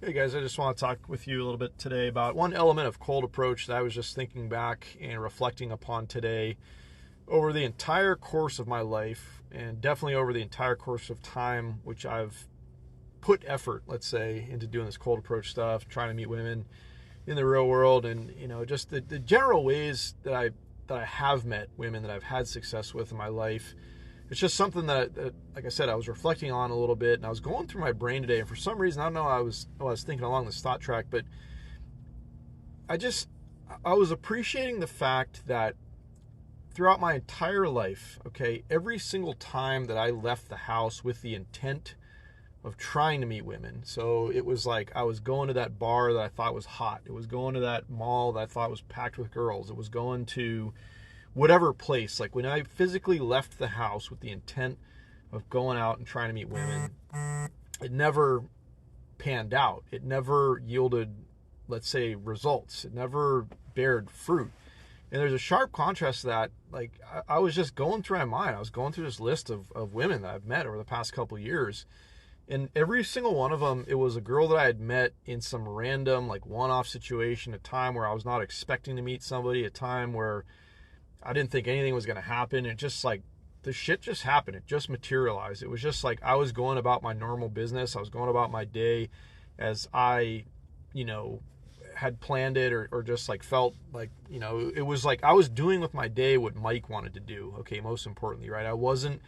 Hey guys, I just want to talk with you a little bit today about one element of cold approach that I was just thinking back and reflecting upon today over the entire course of my life, and definitely over the entire course of time, which I've put effort, let's say, into doing this cold approach stuff, trying to meet women in the real world, and just the general ways that I have met women that I've had success with in my life. It's just something that, like I said, I was reflecting on a little bit, and I was going through my brain today, and for some reason, I don't know, I was thinking along this thought track, but I just, I was appreciating the fact that throughout my entire life, okay, every single time that I left the house with the intent of trying to meet women. So it was like I was going to that bar that I thought was hot. It was going to that mall that I thought was packed with girls. It was going to whatever place. Like when I physically left the house with the intent of going out and trying to meet women, it never panned out. It never yielded, let's say, results. It never bared fruit. And there's a sharp contrast to that. Like I was just going through my mind. I was going through this list of women that I've met over the past couple of years. And every single one of them, it was a girl that I had met in some random, like, one-off situation, a time where I was not expecting to meet somebody, a time where I didn't think anything was going to happen. It just, like, the shit just happened. It just materialized. It was just like I was going about my normal business. I was going about my day as I, you know, had planned it, or just like felt like, it was like I was doing with my day what Mike wanted to do. Okay, most importantly, right? I wasn't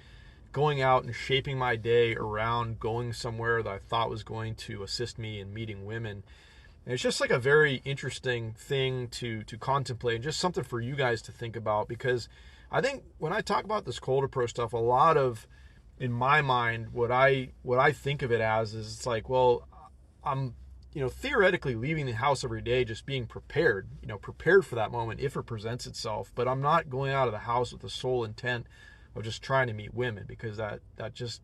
going out and shaping my day around going somewhere that I thought was going to assist me in meeting women. And it's just like a very interesting thing to contemplate, and just something for you guys to think about, because I think when I talk about this cold approach stuff, a lot of, in my mind, what I think of it as is, it's like, well, I'm, theoretically leaving the house every day just being prepared, prepared for that moment if it presents itself, but I'm not going out of the house with the sole intent of just trying to meet women, because that just,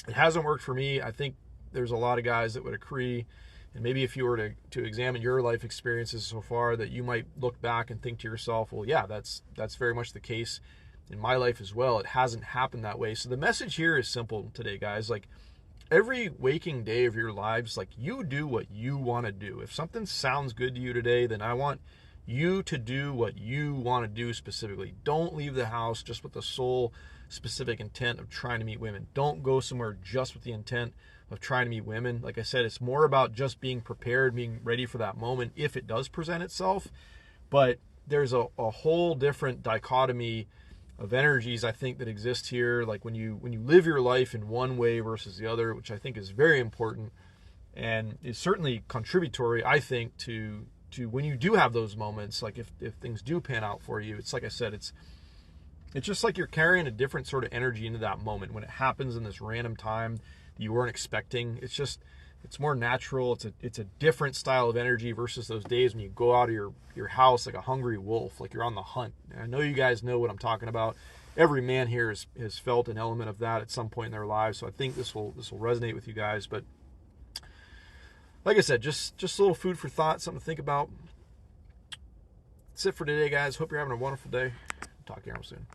it hasn't worked for me. I think there's a lot of guys that would agree, and maybe if you were to examine your life experiences so far, that you might look back and think to yourself, well, yeah, that's very much the case in my life as well. It hasn't happened that way. So the message here is simple today, guys. Like, every waking day of your lives, like, you do what you want to do. If something sounds good to you today, then I want you to do what you want to do specifically. Don't leave the house just with the sole specific intent of trying to meet women. Don't go somewhere just with the intent of trying to meet women. Like I said, it's more about just being prepared, being ready for that moment if it does present itself. But there's a whole different dichotomy of energies, I think, that exist here. Like when you live your life in one way versus the other, which I think is very important and is certainly contributory, I think, to when you do have those moments. Like if things do pan out for you, it's like I said, it's just like you're carrying a different sort of energy into that moment when it happens in this random time that you weren't expecting. It's more natural. It's a different style of energy versus those days when you go out of your house like a hungry wolf, like you're on the hunt. And I know you guys know what I'm talking about. Every man here has felt an element of that at some point in their lives, so I think this will resonate with you guys. But like I said, just a little food for thought, something to think about. That's it for today, guys. Hope you're having a wonderful day. Talk to you soon.